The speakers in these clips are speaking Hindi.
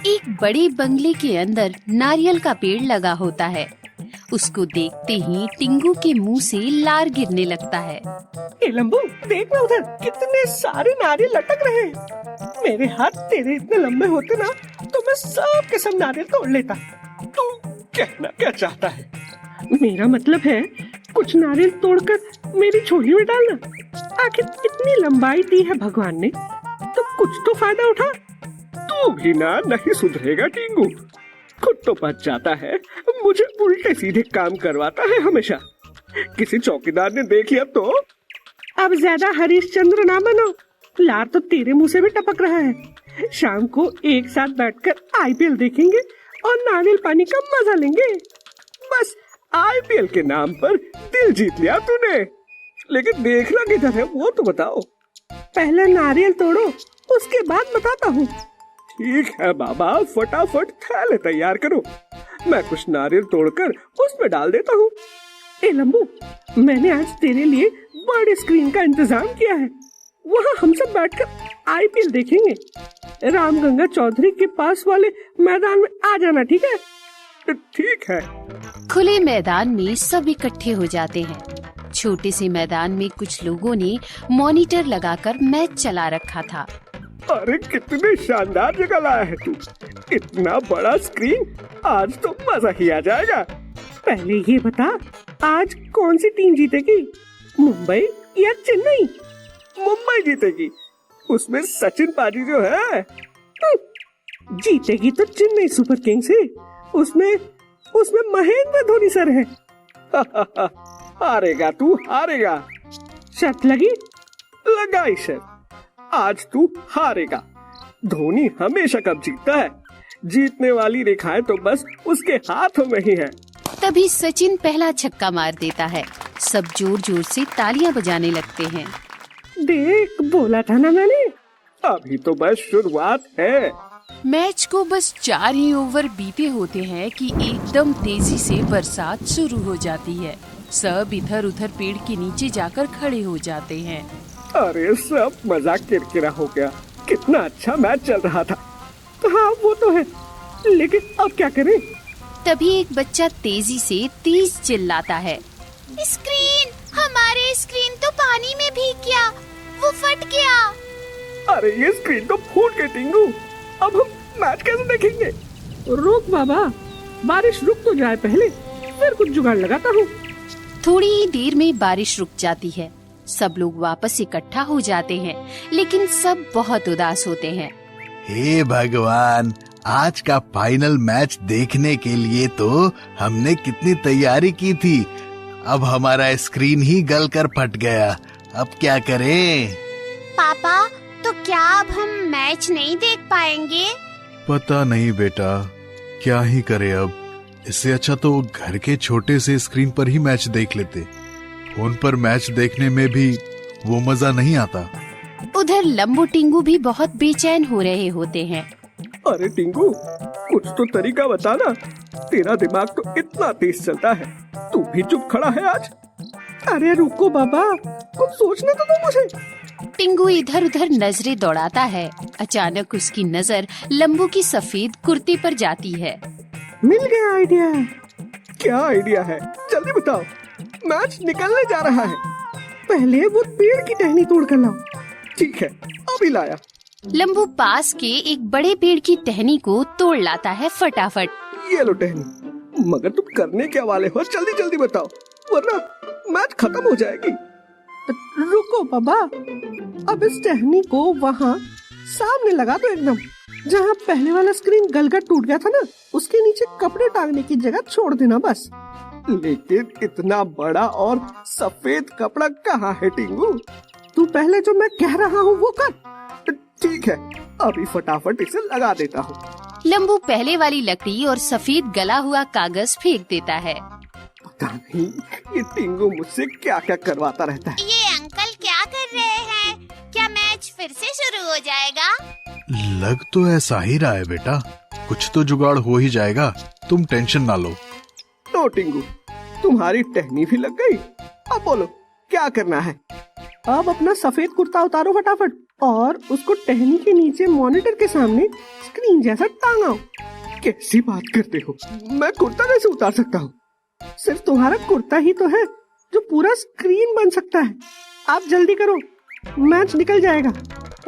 एक बड़े बंगले के अंदर नारियल का पेड़ लगा होता है। उसको देखते ही टिंगू के मुंह से लार गिरने लगता है। ए लंबू, देख ना उधर कितने सारे नारियल लटक रहे हैं। मेरे हाथ तेरे इतने लंबे होते ना तो मैं सब के सब नारियल तोड़ लेता। तू कहना क्या चाहता है? मेरा मतलब है कुछ नारियल तोड़कर मेरी झोली में डालना। आखिर इतनी लंबाई दी है भगवान ने तो कुछ तो फायदा उठा। तू भी ना नहीं सुधरेगा टिंगू। खुद तो बच जाता है, मुझे उल्टे सीधे काम करवाता है हमेशा। किसी चौकीदार ने देख लिया तो। अब ज्यादा हरिश्चंद्र ना बनो, लार तो तेरे मुंह से भी टपक रहा है। शाम को एक साथ बैठकर आईपीएल देखेंगे और नारियल पानी का मजा लेंगे। बस आईपीएल के नाम पर दिल जीत लिया तूने, लेकिन देखना किधर है वो तो बताओ। पहले नारियल तोड़ो, उसके बाद बताता हूँ। ठीक है बाबा, फटाफट थैले तैयार करो, मैं कुछ नारियल तोड़कर उसमें डाल देता हूँ। ए लंबू, मैंने आज तेरे लिए बड़े स्क्रीन का इंतजाम किया है। वहाँ हम सब बैठकर आईपीएल देखेंगे। रामगंगा चौधरी के पास वाले मैदान में आ जाना, ठीक है? ठीक है। खुले मैदान में सब इकट्ठे हो जाते हैं। छोटे से मैदान में कुछ लोगों ने मॉनिटर लगाकर मैच चला रखा था। अरे कितने शानदार जगह लाया है तू। इतना बड़ा स्क्रीन, आज तो मजा ही आ जाएगा। पहले ये बता, आज कौन सी टीम जीतेगी, मुंबई या चेन्नई? मुंबई जीतेगी, उसमें सचिन पाजी जो है। जीतेगी तो चेन्नई सुपर किंग्स है, उसमें महेंद्र धोनी सर है। हारेगा तू, हारेगा। शर्त लगी? लगाई शर्त। आज तू हारेगा। धोनी हमेशा कब जीतता है, जीतने वाली रेखाएं तो बस उसके हाथों में ही है। तभी सचिन पहला छक्का मार देता है। सब जोर जोर से तालियां बजाने लगते हैं। देख, बोला था ना मैंने, अभी तो बस शुरुआत है। मैच को बस 4 ही ओवर बीते होते हैं कि एकदम तेजी से बरसात शुरू हो जाती है। सब इधर उधर पेड़ के नीचे जाकर खड़े हो जाते हैं। अरे सब मजाक किरकिरा हो गया। कितना अच्छा मैच चल रहा था। हाँ वो तो है, लेकिन अब क्या करें? तभी एक बच्चा तेजी से तेज चिल्लाता है, स्क्रीन, हमारे स्क्रीन तो पानी में भीग गया, वो फट गया। अरे ये स्क्रीन तो फूट गई टिंगू, अब हम मैच कैसे देखेंगे? रुक बाबा, बारिश रुक तो जाए पहले, फिर कुछ जुगाड़ लगाता हूँ। थोड़ी ही देर में बारिश रुक जाती है। सब लोग वापस इकट्ठा हो जाते हैं, लेकिन सब बहुत उदास होते हैं। हे भगवान, आज का फाइनल मैच देखने के लिए तो हमने कितनी तैयारी की थी, अब हमारा स्क्रीन ही गल कर फट गया। अब क्या करें? पापा, तो क्या अब हम मैच नहीं देख पाएंगे? पता नहीं बेटा, क्या ही करे अब। इससे अच्छा तो घर के छोटे से स्क्रीन पर ही मैच देख लेते। फोन पर मैच देखने में भी वो मजा नहीं आता। उधर लंबू टिंगू भी बहुत बेचैन हो रहे होते हैं। अरे टिंगू, कुछ तो तरीका बता ना, तेरा दिमाग तो इतना तेज चलता है, तू भी चुप खड़ा है आज। अरे रुको बाबा, कुछ सोचने तो दो मुझे। टिंगू इधर उधर नजरें दौड़ाता है। अचानक उसकी नजर लंबू की सफेद कुर्ती पर जाती है। मिल गया आइडिया। क्या आइडिया है, जल्दी बताओ। मैच निकलने जा रहा है, पहले वो पेड़ की टहनी तोड़ कर लाओ। ठीक है, अभी लाया। लंबू पास के एक बड़े पेड़ की टहनी को तोड़ लाता है फटाफट। ये लो टहनी, मगर तुम करने क्या वाले हो, जल्दी जल्दी बताओ, वरना मैच खत्म हो जाएगी। रुको बाबा, अब इस टहनी को वहाँ सामने लगा दो, एकदम जहाँ पहले वाला स्क्रीन गलकर टूट गया था ना, उसके नीचे कपड़े टांगने की जगह छोड़ देना बस। लेकिन इतना बड़ा और सफेद कपड़ा कहाँ है टिंगू? तू पहले जो मैं कह रहा हूँ वो कर। ठीक है, अभी फटाफट इसे लगा देता हूँ। लंबू पहले वाली लकड़ी और सफेद गला हुआ कागज फेंक देता है। पता नहीं ये टिंगू मुझसे क्या क्या करवाता रहता है। ये अंकल क्या कर रहे हैं? क्या मैच फिर से शुरू हो जाएगा? लग तो ऐसा ही रहा है बेटा, कुछ तो जुगाड़ हो ही जाएगा, तुम टेंशन ना लो। तो टिंगू, तुम्हारी टहनी भी लग गई, अब बोलो क्या करना है? अब अपना सफेद कुर्ता उतारो फटाफट, और उसको टहनी के नीचे मॉनिटर के सामने स्क्रीन जैसा टांगाओ। कैसी बात करते हो? मैं कुर्ता कैसे उतार सकता हूँ? सिर्फ तुम्हारा कुर्ता ही तो है जो पूरा स्क्रीन बन सकता है। आप जल्दी करो, मैच निकल जाएगा।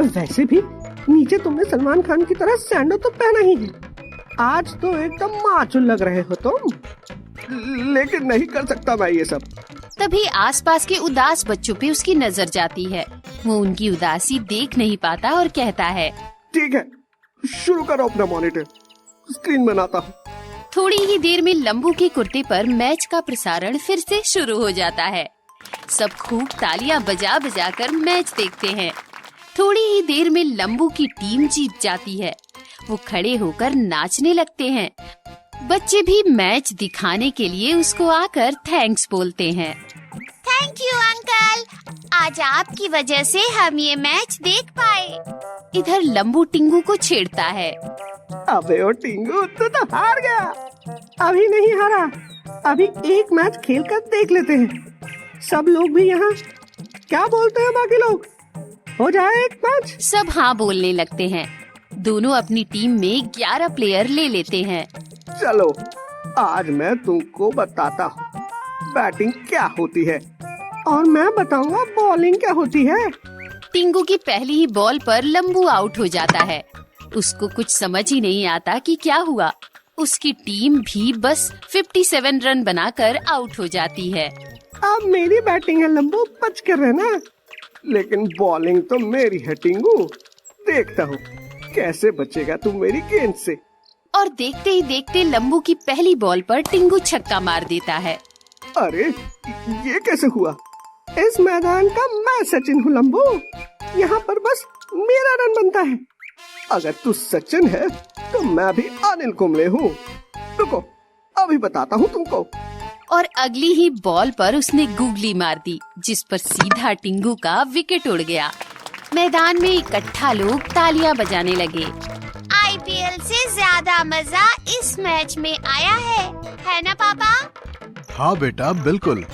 वैसे भी नीचे तुमने सलमान खान की तरह सैंडो तो पहना ही है। आज तो एकदम माचुल लग रहे हो तुम। लेकिन नहीं कर सकता मैं ये सब। तभी आसपास के उदास बच्चों पे उसकी नजर जाती है। वो उनकी उदासी देख नहीं पाता और कहता है, ठीक है, शुरू करो अपना मॉनिटर, स्क्रीन बनाता हूँ। थोड़ी ही देर में लंबू के कुर्ते पर मैच का प्रसारण फिर से शुरू हो जाता है। सब खूब तालियां बजा बजा कर मैच देखते हैं। थोड़ी ही देर में लंबू की टीम जीत जाती है। वो खड़े होकर नाचने लगते हैं। बच्चे भी मैच दिखाने के लिए उसको आकर थैंक्स बोलते हैं। थैंक यू अंकल, आज आपकी वजह से हम ये मैच देख पाए। इधर लंबू टिंगू को छेड़ता है। अबे ओ टिंगू, तू तो हार गया। अभी नहीं हारा, अभी एक मैच खेल कर देख लेते हैं। सब लोग भी यहाँ। क्या बोलते हैं बाकी लोग? हो जाए एक मैच। सब हाँ बोलने लगते हैं। दोनों अपनी टीम में 11 प्लेयर ले लेते हैं। चलो आज मैं तुमको बताता हूँ बैटिंग क्या होती है और मैं बताऊंगा बॉलिंग क्या होती है। टिंगू की पहली ही बॉल पर लंबू आउट हो जाता है। उसको कुछ समझ ही नहीं आता कि क्या हुआ। उसकी टीम भी बस 57 रन बनाकर आउट हो जाती है। अब मेरी बैटिंग है लंबू, बच कर रहना। लेकिन बॉलिंग तो मेरी है टिंगू, देखता हूँ कैसे बचेगा तू मेरी गेंद से। और देखते ही देखते लंबू की पहली बॉल पर टिंगू छक्का मार देता है। अरे ये कैसे हुआ? इस मैदान का मैं सचिन हूँ लंबू, यहाँ पर बस मेरा रन बनता है। अगर तू सचिन है तो मैं भी अनिल कुंबले हूँ। रुको, अभी बताता हूँ तुमको। और अगली ही बॉल पर उसने गूगली मार दी, जिस पर सीधा टिंगू का विकेट उड़ गया। मैदान में इकट्ठा लोग तालियां बजाने लगे। आईपीएल से ज्यादा मजा इस मैच में आया है ना पापा? हाँ बेटा, बिल्कुल।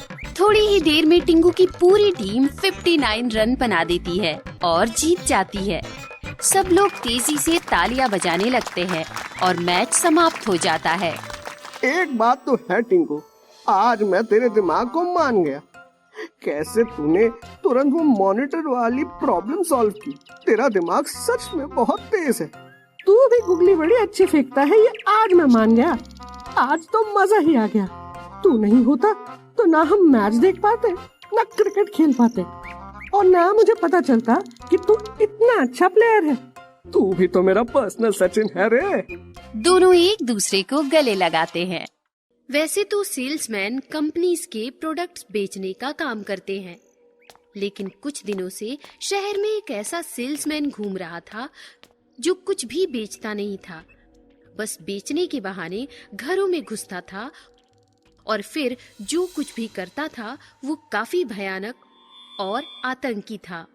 थोड़ी ही देर में टिंगू की पूरी टीम 59 रन बना देती है और जीत जाती है। सब लोग तेजी से तालियां बजाने लगते हैं और मैच समाप्त हो जाता है। एक बात तो है टिंकू, आज मैं तेरे दिमाग को मान गया। कैसे तूने तुरंत वो मॉनिटर वाली प्रॉब्लम सॉल्व की। तेरा दिमाग सच में बहुत तेज है। तू भी गुगली बड़ी अच्छी फेंकता है, ये आज मैं मान गया। आज तो मजा ही आ गया। तू नहीं होता तो ना हम मैच देख पाते, ना क्रिकेट खेल पाते, और ना मुझे पता चलता कि तू इतना अच्छा प्लेयर है। तू भी तो मेरा पर्सनल सचिन है रे। दोनों एक दूसरे को गले लगाते हैं। वैसे तो सेल्समैन कंपनीज के प्रोडक्ट्स बेचने का काम करते हैं, लेकिन कुछ दिनों से शहर में एक ऐसा सेल्समैन घूम रहा था जो कुछ भी बेचता नहीं था। बस बेचने के बहाने घरों में घुसता था और फिर जो कुछ भी करता था वो काफी भयानक और आतंकी था।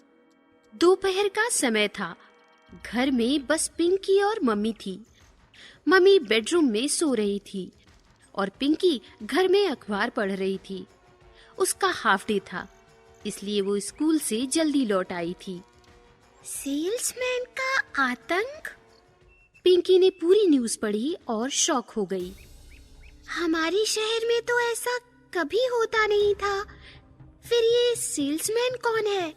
दोपहर का समय था। घर में बस पिंकी और मम्मी थी। मम्मी बेडरूम में सो रही थी और पिंकी घर में अखबार पढ़ रही थी। उसका हाफ डे था, इसलिए वो स्कूल से जल्दी लौट आई थी। सेल्समैन का आतंक? पिंकी ने पूरी न्यूज़ पढ़ी और शॉक हो गई। हमारे शहर में तो ऐसा कभी होता नहीं था। फिर ये सेल्समैन कौन है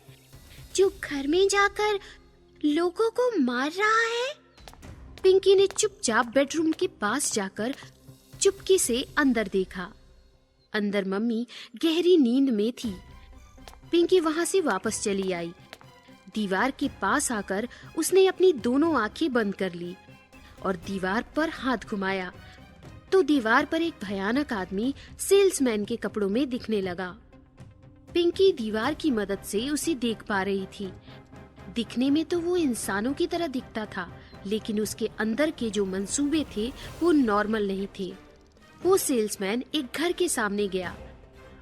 जो घर में जाकर लोगों को मार रहा है? पिंकी ने चुपचाप बेडरूम के पास जाकर चुपके से अंदर देखा। अंदर मम्मी गहरी नींद में थी। पिंकी वहां से वापस चली आई। दीवार के पास आकर उसने अपनी दोनों आंखें बंद कर ली और दीवार पर हाथ घुमाया तो दीवार पर एक भयानक आदमी सेल्समैन के कपड़ों में दिखने लगा। पिंकी दीवार की मदद से उसे देख पा रही थी। दिखने में तो वो इंसानों की तरह दिखता था, लेकिन उसके अंदर के जो मंसूबे थे वो नॉर्मल नहीं थे। वो सेल्समैन एक घर के सामने गया।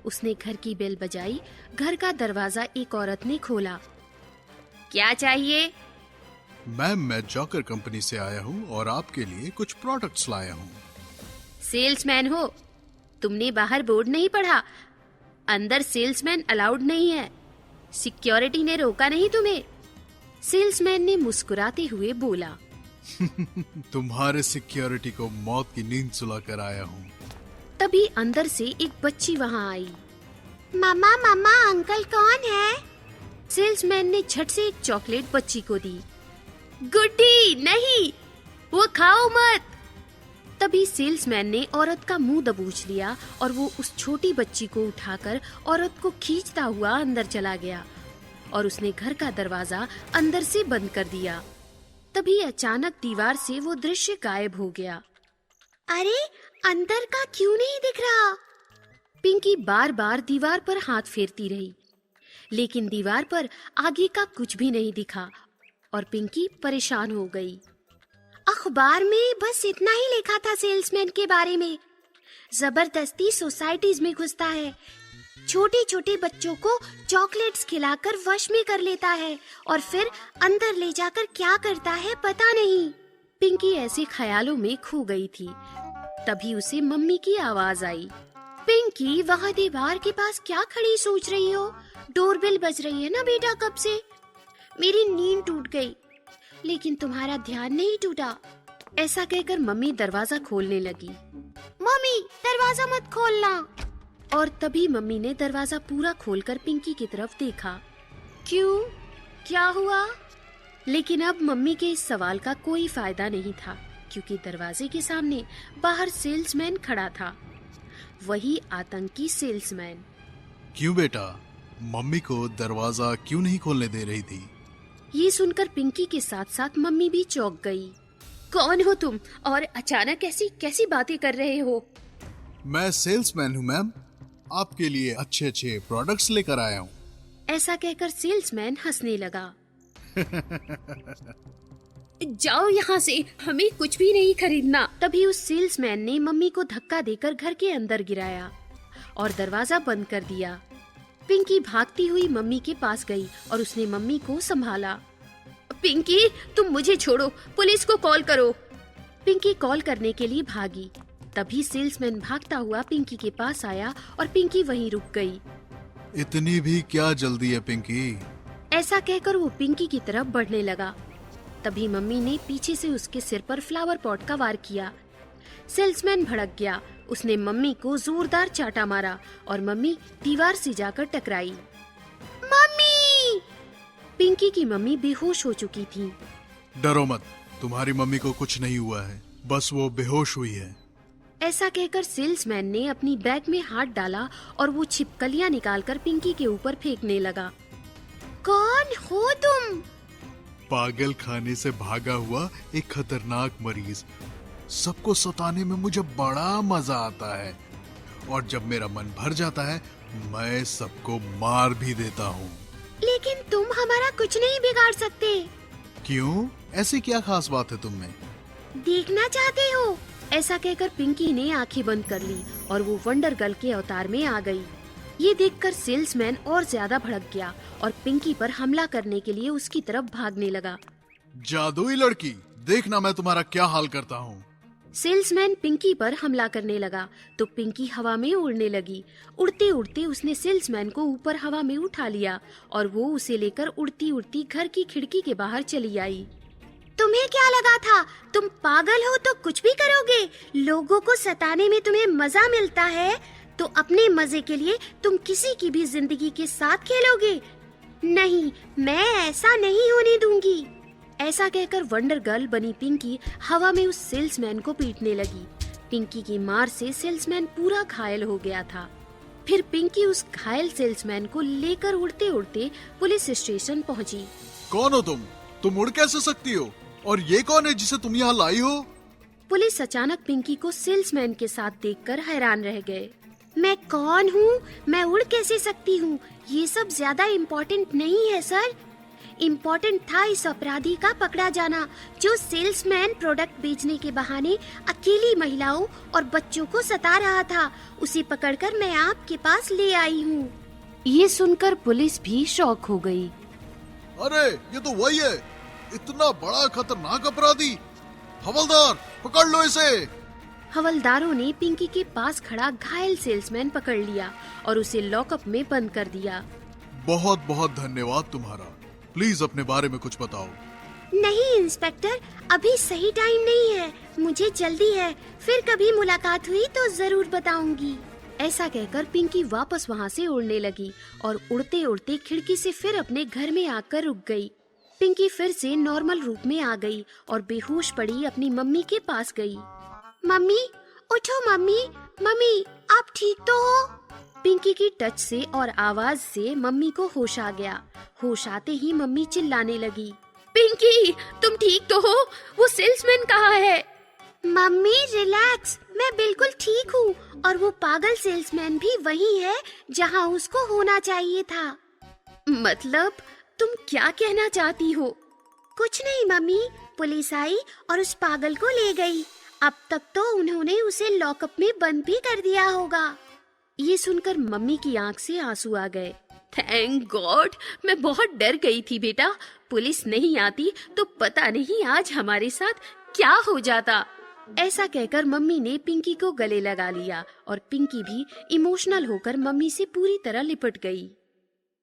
उसने घर की बेल बजाई। घर का दरवाजा एक औरत ने खोला। क्या चाहिए? मैं जॉकर कंपनी से आया हूँ और आपके लिए कुछ प्रोडक्ट्स लाया हूँ। सेल्समैन हो? तुमने बाहर बोर्ड नहीं पढ़ा? अंदर सेल्समैन अलाउड नहीं है। सिक्योरिटी ने रोका नहीं तुम्हें? सेल्समैन ने मुस्कुराते हुए बोला। तुम्हारे सिक्योरिटी को मौत की नींद सुला कर आया हूँ। तभी अंदर से एक बच्ची वहाँ आई। मम्मा मम्मा अंकल कौन है? सेल्समैन ने झट से एक चॉकलेट बच्ची को दी। गुड्डी नहीं, वो खाओ मत। तभी सेल्समैन ने औरत का मुंह दबोच लिया और वो उस छोटी बच्ची को उठाकर औरत को खींचता हुआ अंदर चला गया और उसने घर का दरवाजा अंदर से बंद कर दिया। तभी अचानक दीवार से वो दृश्य गायब हो गया। अरे अंदर का क्यों नहीं दिख रहा? पिंकी बार बार दीवार पर हाथ फेरती रही, लेकिन दीवार पर आगे का कुछ भी नहीं दिखा और पिंकी परेशान हो गई। अखबार में बस इतना ही लिखा था सेल्समैन के बारे में। जबरदस्ती सोसाइटीज में घुसता है, छोटे छोटे बच्चों को चॉकलेट्स खिलाकर वश में कर लेता है और फिर अंदर ले जाकर क्या करता है पता नहीं। पिंकी ऐसे ख्यालों में खो गई थी। तभी उसे मम्मी की आवाज आई। पिंकी, वहाँ दीवार के पास क्या खड़ी सोच रही हो? डोरबेल बज रही है ना बेटा कब से। मेरी नींद टूट गई। लेकिन तुम्हारा ध्यान नहीं टूटा। ऐसा कहकर मम्मी दरवाजा खोलने लगी। मम्मी दरवाजा मत खोलना। और तभी मम्मी ने दरवाजा पूरा खोलकर पिंकी की तरफ देखा। क्यों, क्या हुआ? लेकिन अब मम्मी के इस सवाल का कोई फायदा नहीं था, क्योंकि दरवाजे के सामने बाहर सेल्समैन खड़ा था, वही आतंकी सेल्समैन। क्यों बेटा, मम्मी को दरवाजा क्यों नहीं खोलने दे रही थी? ये सुनकर पिंकी के साथ साथ मम्मी भी चौंक गई। कौन हो तुम और अचानक ऐसी कैसी बातें कर रहे हो? मैं सेल्समैन हूँ मैम, आपके लिए अच्छे अच्छे प्रोडक्ट्स लेकर आया हूँ। ऐसा कहकर सेल्समैन हंसने लगा। जाओ यहाँ से, हमें कुछ भी नहीं खरीदना। तभी उस सेल्समैन ने मम्मी को धक्का देकर घर के अंदर गिराया और दरवाजा बंद कर दिया। पिंकी भागती हुई मम्मी के पास गई और उसने मम्मी को संभाला। पिंकी, तुम मुझे छोड़ो, पुलिस को कॉल करो। पिंकी कॉल करने के लिए भागी। तभी सेल्समैन भागता हुआ पिंकी के पास आया और पिंकी वहीं रुक गई। इतनी भी क्या जल्दी है पिंकी? ऐसा कहकर वो पिंकी की तरफ बढ़ने लगा। तभी मम्मी ने पीछे से उसके सिर पर फ्लावर पॉट का वार किया। सेल्समैन भड़क गया। उसने मम्मी को जोरदार चाटा मारा और मम्मी दीवार से जाकर टकराई। मम्मी! पिंकी की मम्मी बेहोश हो चुकी थी। डरो मत, तुम्हारी मम्मी को कुछ नहीं हुआ है, बस वो बेहोश हुई है। ऐसा कहकर सेल्समैन ने अपनी बैग में हाथ डाला और वो छिपकलियां निकालकर पिंकी के ऊपर फेंकने लगा। कौन हो तुम? पागल खाने से भागा हुआ एक खतरनाक मरीज। सबको सताने में मुझे बड़ा मजा आता है और जब मेरा मन भर जाता है मैं सबको मार भी देता हूँ। लेकिन तुम हमारा कुछ नहीं बिगाड़ सकते। क्यों? ऐसी क्या खास बात है तुम में? देखना चाहते हो? ऐसा कहकर पिंकी ने आंखें बंद कर ली और वो वंडर गर्ल के अवतार में आ गई। ये देखकर सेल्समैन और ज्यादा भड़क गया और पिंकी पर हमला करने के लिए उसकी तरफ भागने लगा। जादुई लड़की, देखना मैं तुम्हारा क्या हाल करता हूँ। सेल्समैन पिंकी पर हमला करने लगा तो पिंकी हवा में उड़ने लगी। उड़ते उड़ते उसने सेल्समैन को ऊपर हवा में उठा लिया और वो उसे लेकर उड़ती उड़ती घर की खिड़की के बाहर चली आई। तुम्हें क्या लगा था? तुम पागल हो तो कुछ भी करोगे? लोगों को सताने में तुम्हें मजा मिलता है तो अपने मजे के लिए तुम किसी की भी जिंदगी के साथ खेलोगे? नहीं, मैं ऐसा नहीं होने दूंगी। ऐसा कहकर वंडर गर्ल बनी पिंकी हवा में उस सेल्समैन को पीटने लगी। पिंकी की मार से सेल्समैन पूरा घायल हो गया था। फिर पिंकी उस घायल सेल्समैन को लेकर उड़ते उड़ते पुलिस स्टेशन पहुंची। कौन हो तुम? तुम उड़ कैसे सकती हो? और ये कौन है जिसे तुम यहाँ लाई हो? पुलिस अचानक पिंकी को सेल्समैन के साथ देखकर हैरान रह गए। मैं कौन हूँ? मैं उड़ कैसे सकती हूँ? ये सब ज्यादा इम्पोर्टेंट नहीं है सर। इम्पोर्टेंट था इस अपराधी का पकड़ा जाना जो सेल्समैन प्रोडक्ट बेचने के बहाने अकेली महिलाओं और बच्चों को सता रहा था। उसे पकड़कर मैं आपके पास ले आई हूँ। ये सुनकर पुलिस भी शॉक हो गई। अरे ये तो वही है, इतना बड़ा खतरनाक अपराधी। हवलदार, पकड़ लो इसे। हवलदारों ने पिंकी के पास खड़ा घायल सेल्समैन पकड़ लिया और उसे लॉकअप में बंद कर दिया। बहुत बहुत धन्यवाद तुम्हारा। प्लीज अपने बारे में कुछ बताओ। नहीं इंस्पेक्टर, अभी सही टाइम नहीं है, मुझे जल्दी है। फिर कभी मुलाकात हुई तो जरूर बताऊंगी। ऐसा कहकर पिंकी वापस वहाँ से उड़ने लगी और उड़ते उड़ते खिड़की से फिर अपने घर में आकर रुक गई। पिंकी फिर से नॉर्मल रूप में आ गई और बेहोश पड़ी अपनी मम्मी के पास गई। मम्मी उठो, मम्मी मम्मी आप ठीक तो हो? पिंकी की टच से और आवाज से मम्मी को होश आ गया। होश आते ही मम्मी चिल्लाने लगी, पिंकी तुम ठीक तो हो? वो सेल्समैन कहाँ है? मम्मी रिलैक्स, मैं बिल्कुल ठीक हूँ और वो पागल सेल्समैन भी वही है जहाँ उसको होना चाहिए था। मतलब तुम क्या कहना चाहती हो? कुछ नहीं मम्मी, पुलिस आई और उस पागल को ले गई। अब तक तो उन्होंने उसे लॉकअप में बंद भी कर दिया होगा। ये सुनकर मम्मी की आंख से आंसू आ गए। थैंक गॉड, मैं बहुत डर गई थी बेटा। पुलिस नहीं आती तो पता नहीं आज हमारे साथ क्या हो जाता। ऐसा कहकर मम्मी ने पिंकी को गले लगा लिया और पिंकी भी इमोशनल होकर मम्मी से पूरी तरह लिपट गई।